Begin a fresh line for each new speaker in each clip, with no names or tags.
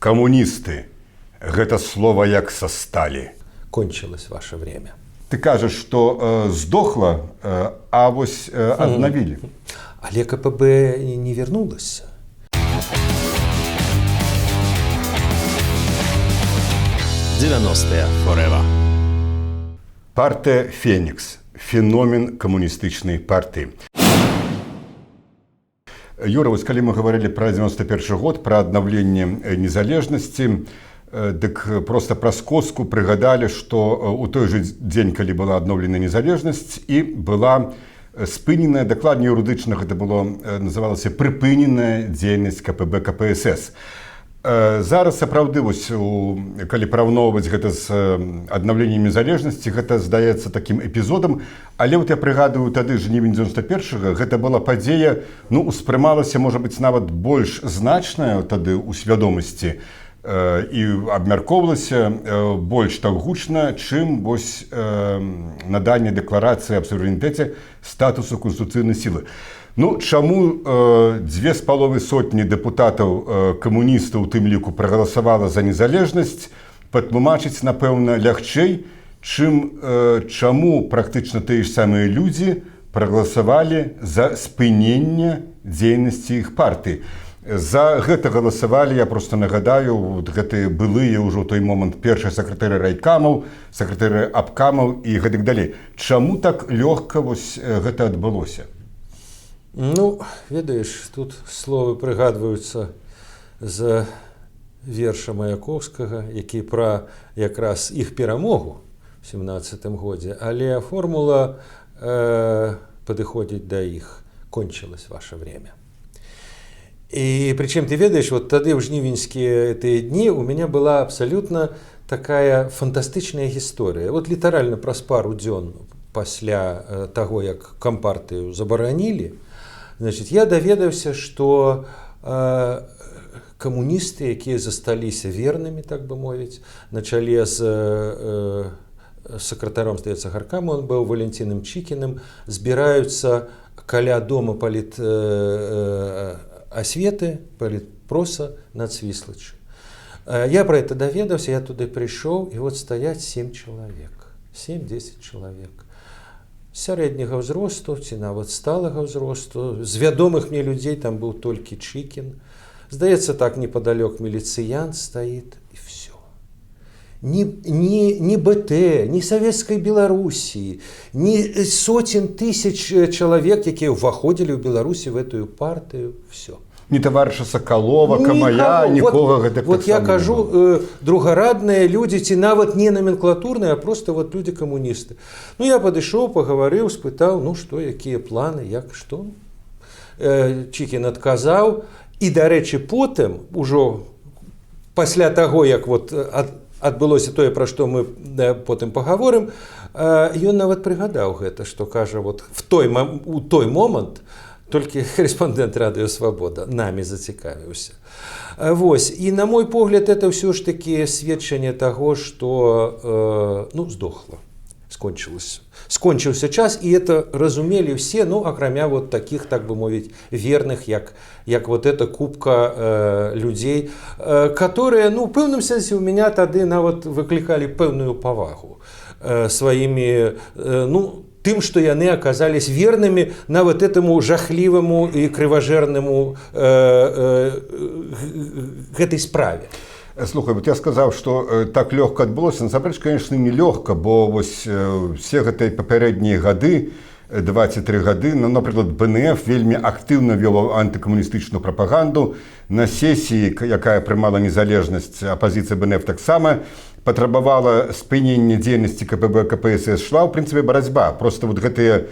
Камуністы. Гэта слова як са сталі.
Кончилось ваше время.
Ты кажаш, што здохла, а вось аднавілі.
Але КПБ не вернулось.
Forever.
Партыя «Фенікс» – феномен камуністычнай партыі. Юра, вось калі мы гаварылі пра 91 год, пра аднаўленне незалежнасці, дык проста праз коску прыгадалі, што ў той жа дзень, калі была адноўлена незалежнасць, і была спыненая, дакладней юрыдычна гэта было, называлася прыпыненая дзейнасць КПБ КПСС. Зараз сапраўды, калі параўноўваць гэта з аднаўленнем незалежнасці, гэта здаецца такім эпізодам, але я прыгадываю, тады жнівень 91-го, гэта была падзея, успрымалася, можа быць, нават больш значная тады ў свядомасці і абмяркоўвалася больш так гучна, чым наданне дэкларацыі аб суверэнітэце статусу канстытуцыйнай сілы. Чаму 2,5 дэпутатаў камуністаў у тым ліку прагаласавала за незалежнасць, патлумачыць, напэўна, лягчэй, чаму практычна тыя ж самыя людзі прагаласавалі за спыненне дзейнасці іх партыі. За гэта галасавалі, я проста нагадаю, гэтыя былыя ўжо ў той момант першыя сакратары райкамаў, сакратары абкамаў і гэтак далей. Чаму так лёгка гэта адбылося?
Ведаеш, тут словы прыгадваюцца з верша Маяковскага, які пра якраз іх перамогу в 17-м годзе, але формула падыходзіць да іх. Кончилось ваше время. И причем, ты ведаешь, вот тады в жнівеньскія эти дни у меня была абсолютно такая фантастычная гісторыя. Вот літаральна праз пару дзён пасля таго, як кампартыю забаранілі, значит, я даведаўся, што камуністы, якія засталіся вернымі, так бы мовіць, на чале з сакратаром, здаецца, гаркаму, он быў Валентином Чикиным, збіраюцца каля дома асветы, палітпроса на Цвіслачы. Я про это даведаўся, я туды прыйшоў, і вот стаяць 7 чалавек, 7-10 чалавек. Сярэдняга ўзросту, ці нават сталага ўзросту. З вядомых мне людзей там быў толькі Чикин. Здаецца, так непадалёк міліцыянт стаіць, і все. Ні БТ, ні Савецкай Беларусі, ні сотен тысяч чалавек, якія ўваходзілі ў Беларусі в эту партыю, все.
Ні таварыша Сакалова, Камая, нікога гэтак.
Вот я кажу, другарадныя людзі, ці нават не номенклатурныя, а просто вот людзі камуністы. Я падышоў, пагаварыў, спытаў, што, якія планы, як, што. Чикин адказаў, і, дарэчы, потым, ужо пасля таго, як адбылося тое, пра што мы потым пагаворым, ён нават прыгадаў гэта, што кажа, у той момант толькі корэспандэнт Радыё Свабода намі зацікавіўся. І, на мой погляд, это ўсё ж такі сведчанне таго, што здохла, скончыўся час, і это разумелі ўсе, акрамя таких, так бы мовіць, верных, як эта купка людзей, которые, в пэўным сэнсе, у меня тады нават выклікалі пэўную павагу сваімі, тым, што яны аказались вернымі нават этому жахліваму і крыважэрнаму гэтай справе.
Слухай, я сказаў, што так лёгка адбылося. Насамрэч, конечно, не лёгка, бо все гэтыя папярэднія гады, 23 гады, напрыклад, БНФ вельмі актыўна вёў антыкамуністычную прапаганду. На сесіі, якая прымала незалежнасць, апазіцыя БНФ таксама патрабавала спынення дзейнасці КПБ КПСС, шла, ў прынцыпе, барацьба. Просто гэтыя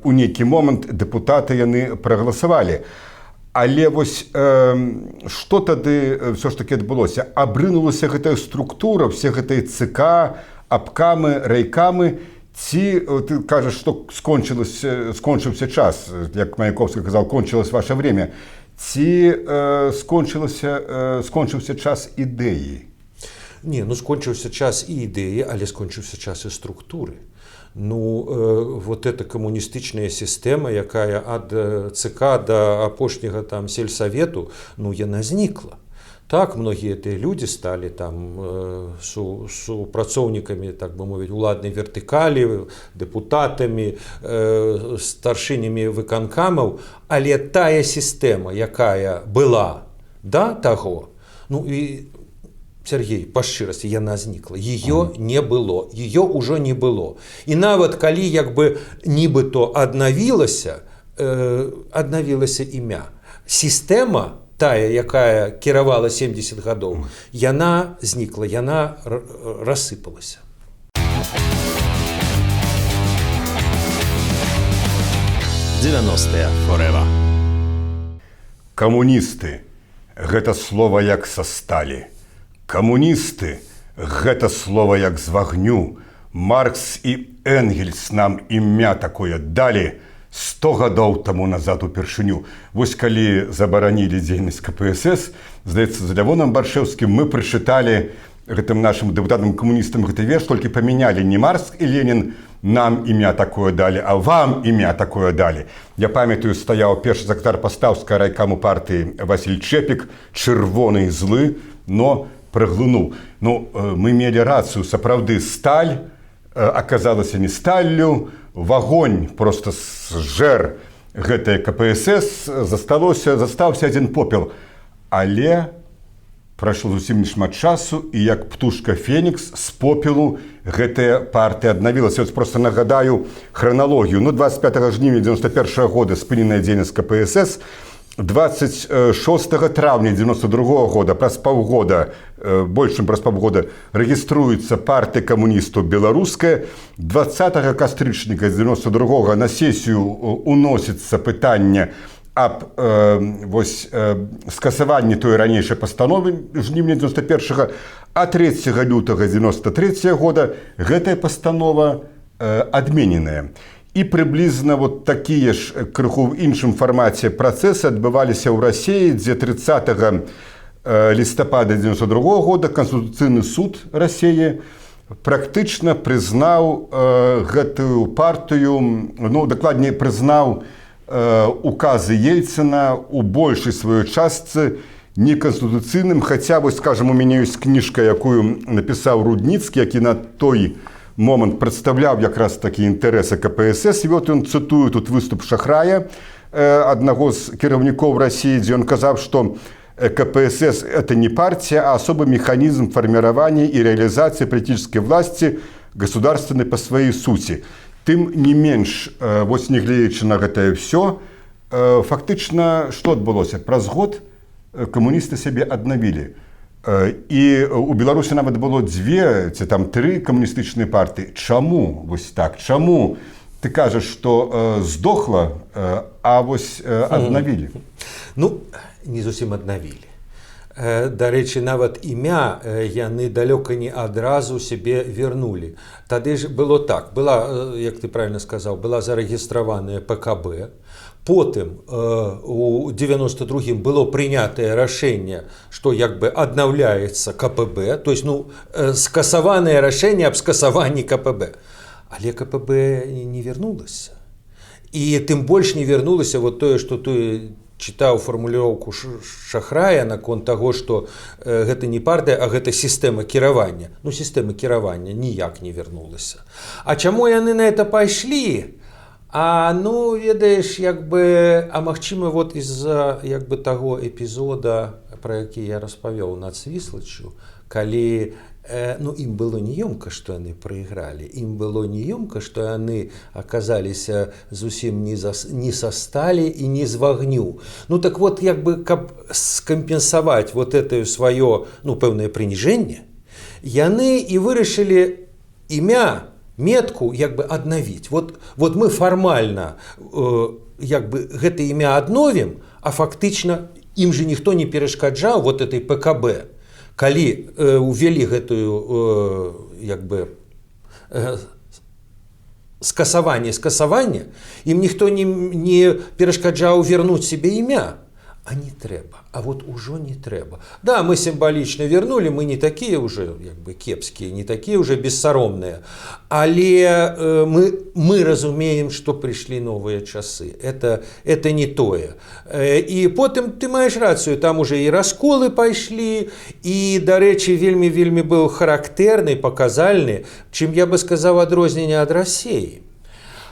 у нейкі момант дэпутаты яны прагаласавалі. Але што тады ўсё ж такі адбылося? Абрынулася гэтая структура, все гэтыя ЦК, абкамы, райкамы, ці ты кажаш, што скончыўся час, як Маяковскі казаў, кончилось ваше время, ці скончыўся час ідэі?
Не, скончыўся час і ідэі, але скончыўся час і структуры. Вот эта камуністычная сістэма, якая ад ЦК да апошняга сельсавету, яна знікла. Так, многие эти люди стали там супрацоўнікамі, так бы мовіць, уладнай вертыкалі, дэпутатамі, старшынямі выканкамаў, але тая сістэма, якая была да таго, ну і Сергей, па шчырасці, яна знікла. Ее не было, ее ўжо не было. І нават калі як бы нібыто аднавілася імя, сістэма тая, якая кіравала 70 гадоў, яна знікла, яна рассыпалася.
Forever.
Камуністы – гэта слова як са сталі. Камуністы – гэта слова як з вагню. Маркс і Энгельс нам імя такое далі 100 гадоў таму назад упершыню. Вось калі забаранілі дзейнасць КПСС, здаецца, з Лявонам Баршэўскім мы прачыталі гэтым нашым дэпутатам-камуністам гэты верш, толькі памянялі не Маркс і Ленін нам імя такое далі, а вам імя такое далі. Я памятаю, стаяў першы сакратар пастаўскага райкаму партыі Васіль Чэпік, чырвоны і злы, но праглынуў. Ну, мы мелі рацыю, сапраўды сталь аказалася не сталлю, вагонь просто зжэр гэтае КПСС, застаўся адзін попел. Але прайшло зусім нешмат часу, і як птушка Фенікс з попелу гэтая партыя аднавілася. Ось просто нагадаю храналогію. Ну, 25 жніўня 91 года спыненая дзейнасць КПСС, 26 травня 92 года, праз паўгода, больш чым праз паўгода, рэгіструецца партыя камуністаў беларуская. 20 кастрычніка 92 на сесію уносіцца пытанне аб скасаванні той ранейшай пастановы жніўня 91-го, а 3 лютага 93 года гэтая пастанова адмененая. І прыблізна вот такія ж крыху ў іншым фармаце працэсы адбываліся ў Расіі, дзе 30 лістапада 92 года Канстытуцыйны суд Расіі практычна прызнаў гэтую партыю, ну, дакладней прызнаў указы Ельцына у большай сваёй частцы неканстытуцыйным, хаця, вось, скажам, у мяне ёсць кніжка, якую напісаў Рудніцкі, які на той момант прадстаўляў якраз такі інтарэсы КПСС. І вот ён цытую тут выступ Шахрая, аднаго з кіраўнікоў Расіі, дзе ён казаў, што КПСС – это не партия, а особый механизм формирования и реализации политической власти государственной по своей сути. Тым не менш, вось нягледзячы на гэтае ўсё, фактычна, што адбылося? Праз год камуністы сябе аднавілі. І у Беларусі нават было 2 ці там 3 камуністычныя партыі. Чаму вось так? Чаму ты кажаш, што здохла, а вось аднавілі?
Ну, не зусім аднавілі. Дарэчы, нават імя яны далёка не адразу сябе вярнулі. Тады ж было так, была, як ты правильно сказаў, была зарэгістраваная ПКБ. Потым у 92-м было прынятае рашэнне, што як бы аднаўляецца КПБ, то есть, ну, скасаванае рашэнне аб скасаванні КПБ. Але КПБ не вярнулася. І тым больш не вярнулася вот тое, што ты чытаў фармулёўку Шахрая наконт таго, што гэта не партыя, а гэта сістэма кіравання. Ну, сістэма кіравання ніяк не вярнулася. А чаму яны на это пайшлі? Ну, ведаеш, як бы, а магчыма, вот з-за як бы таго эпізода, пра які я распавёў над Свіслаччу, калі ну, ім было неёмка, што яны прайгралі, ім было неёмка, што яны аказаліся зусім не са сталі і не з вагню. Ну, так вот, як бы, каб скампенсаваць вот это сваё, ну, пэўнае прыніжэнне, яны і вырашылі імя, метку як бы аднавіць. Вот мы фармальна як бы гэта імя адновім, а фактычна ім же ніхто не перашкаджаў вот этой ПКБ. Калі увялі гэтую як бы скасаванне, ім ніхто не перашкаджаў вярнуць сябе імя. а не трэба, а вот ужо не трэба. Да, мы сімвалічна вернули, мы не такія уже як бы кепскія, не такія уже бессаромныя, але мы разумеем, што прыйшлі новыя часы. Это не тое. І потым ты маеш рацыю, там уже і расколы пайшлі, і, дарэчы, вельмі быў характэрны, паказальны, чым я бы сказаў адрозненне ад Расіі.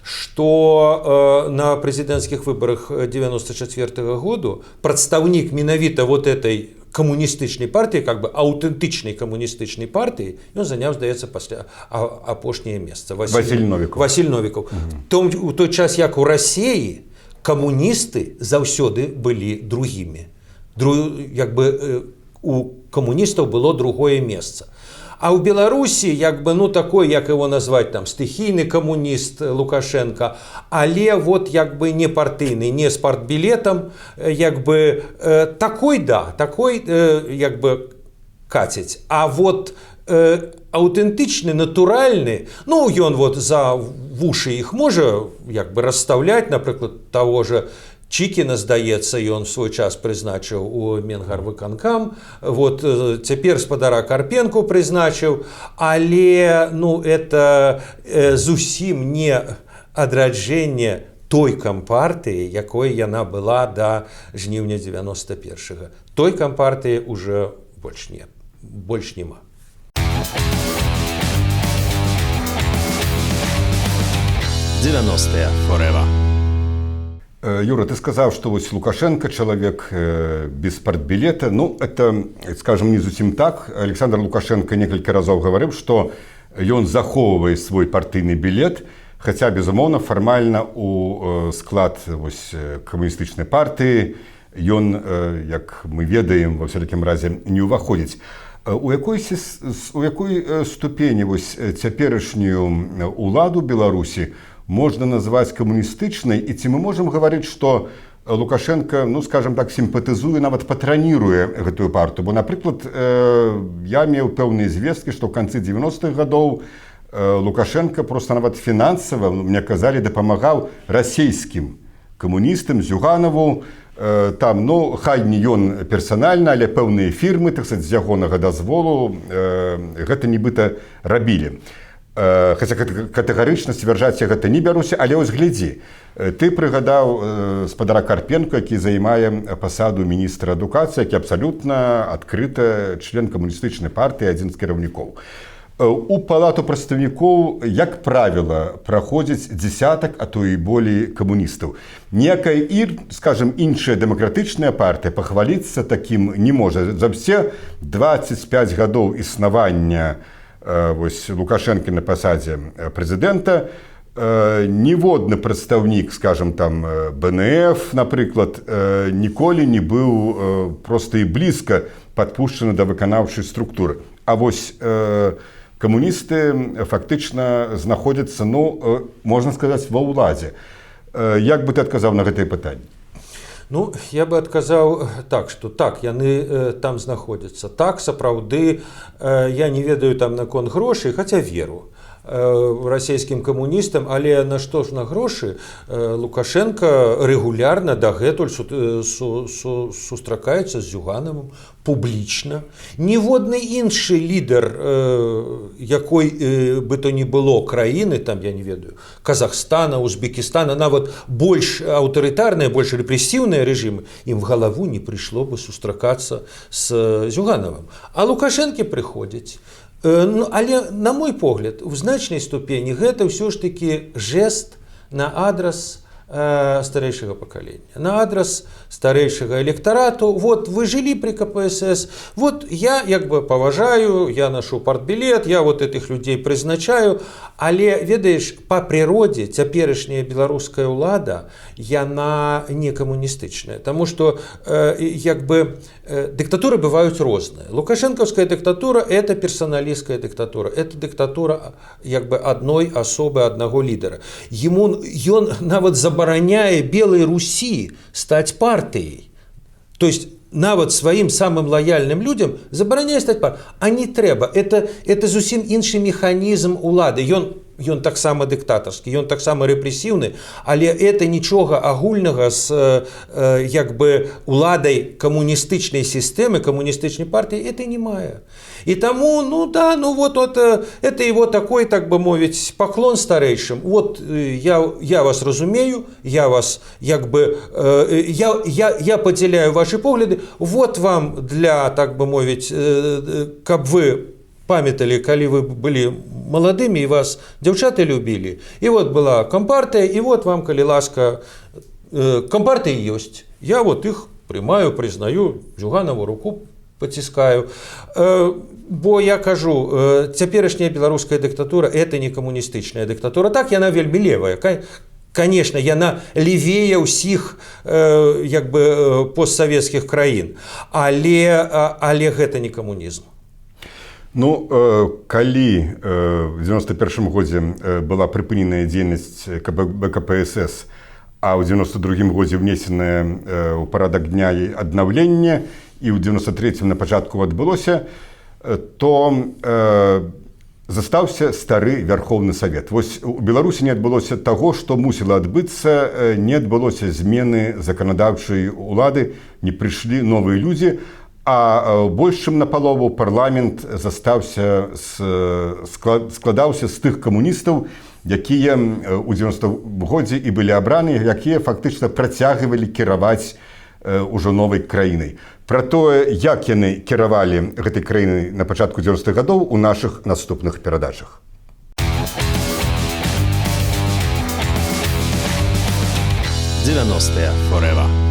Что на президентских выборах 1994 года представник менавіта вот этой коммунистычнай партии, как бы аутентичной коммунистычной партии, он занял, здаецца, пасля апошняе месца.
Василь Новиков.
Василь Новиков. У той час, як у России, коммунисты заўсёды были другими. Як бы у коммунистов было другое место. А ў Беларусі, як бы, ну, такой, як его назваць, там, стыхійны камуніст Лукашенко, але вот, як бы, не партыйны, не з партбілетам, як бы, такой, да, такой, як бы, каціць. А вот аўтэнтычны, натуральны, ну, ён вот за вушы іх можа, як бы, расстаўляць, напрыклад, таго же Чікіна, здаецца, ён в свой час прызначыў у Менгарвыканкам, вот цяпер спадара Карпенку прызначыў, але, ну, это зусім не адраджэнне той кампартыі, якой яна была да жніўня 91-го. Той кампартыі уже больш нема.
«90-е forever».
Юра, ты сказаў, што вось Лукашенко чалавек без партбілета. Ну, это, скажем, не зусім так. Александр Лукашенко некалькі разоў гаварыў, што ён захоўвае свой партыйны білет, хаця, безумоўна, фармальна у склад вось камуністычнай партыі ён, як мы ведаем, ва ўсякім разе не ўваходзіць. У якой ступені вось цяперашнюю ўладу Беларусі можна назваць камуністычнай, і ці мы можам гаварыць, што Лукашенко, ну, скажем так, сімпатызуе, нават патраніруе гэтую партыю. Бо, напрыклад, я меў пэўныя звесткі, што ў канцы 90-х гадоў Лукашенко просто нават фінансава, мне казалі, дапамагаў расійскім камуністам, Зюганаву, там, ну, хай не ён персанальна, але пэўныя фірмы, так сказаць, з ягонага дазволу гэта нібыта рабілі. Хаця катэгарычна сцвярджаць я гэта не бяруся, але ось глядзі. Ты прыгадаў спадара Карпенко, які займае пасаду міністра адукацыі, які абсалютна адкрыта член камуністычнай партыі, адзін з кіраўнікоў. У палату прадстаўнікоў, як правіла, праходзіць дзесятак, а то і болей камуністаў. Ніякая, скажем, іншая дэмакратычная партыя пахваліцца такім не можа. За ўсе 25 гадоў існавання вось Лукашенко на пасадзе прэзідэнта ніводны прадстаўнік, скажем, там БНФ, напрыклад, ніколі не быў проста і блізка падпушчаны да выканаўчай структуры. А вось камуністы фактычна знаходзяцца, ну, можна сказаць, ва ўладзе. Як бы ты адказаў на гэтае пытанне?
Ну, я бы адказаў так, што так, яны там знаходзяцца. Так, сапраўды, я не ведаю там наконт грошай, хаця веру расійскім камуністам, але на што ж на грошы Лукашенко рэгулярна дагэтуль сустракаецца з Зюганавым публічна. Ніводны іншы лідар якой бы то ні было краіны, там, я не ведаю, Казахстана, Узбекістана, нават больш аўтарытарныя, больш рэпрэсіўныя рэжымы, ім в галаву не прыйшло бы сустракацца з Зюганавым. А Лукашэнкі прыходзяць. Ну, але, на мой погляд, у значнай ступені гэта ўсё ж такі жест на адрас старэйшага пакалення, на адрас старэйшага электарату. Вот вы жылі при КПСС, вот я як бы паважаю, я ношу партбілет, я вот этих людзей прызначаю, але, ведаеш, па прыродзе цяперашняя беларуская ўлада, яна не камуністычная, таму што як бы диктатуры бываюць розныя. Лукашенковская диктатура – это персоналистская диктатура, это диктатура як бы одной особы, одного лидера. Ён нават забараняе Белой Руси стать партией. То есть нават сваім самым лояльным людям забараняе стаць партыяй. А не трэба. Это зусім іншы механізм улады. Ён, ён таксама дыктатарскі, ён таксама рэпрэсіўны, але это нічога агульнага з як бы уладай камуністычнай сістэмы, камуністычнай партыі это не мае. І таму, это его такой, так бы мовіць, паклон старэйшым. Вот я вас разумею, я вас як бы я падзяляю ваши погляды. Вот вам для, так бы мовіць, каб вы памяталі, калі вы былі маладымі і вас дзяўчаты любілі. І вот была кампартыя, і вот вам, калі ласка, кампартыя ёсць. Я вот іх прымаю, прызнаю, Зюганову руку паціскаю. Бо я кажу, цяперашняя беларуская дыктатура это не камуністычная дыктатура. Так, яна вельмі левая. Конечно, яна левее ўсіх як бы постсавецкіх краін, але гэта не камунізм.
Ну, калі в 91 годзе была прыпыненая дзейнасць БКПСС, а ў 92 годзе внесенае ў парадак дня аднаўлення, і ў 93 на пачатку адбылося, то застаўся стары Вярхоўны Савет. Вось у Беларусі не адбылося таго, што мусіла адбыцца, не адбылося змены заканадаўчай улады, не прыйшлі новыя людзі, а больш чым напалову парламент складаўся з тых камуністаў, якія ў 90 годзе і былі абраны, якія фактычна працягвалі кіраваць ужо новай краінай. Пра тое, як яны кіравалі гэтай краінай на пачатку 90-х гадоў у нашых наступных перадачах.
90-е forever.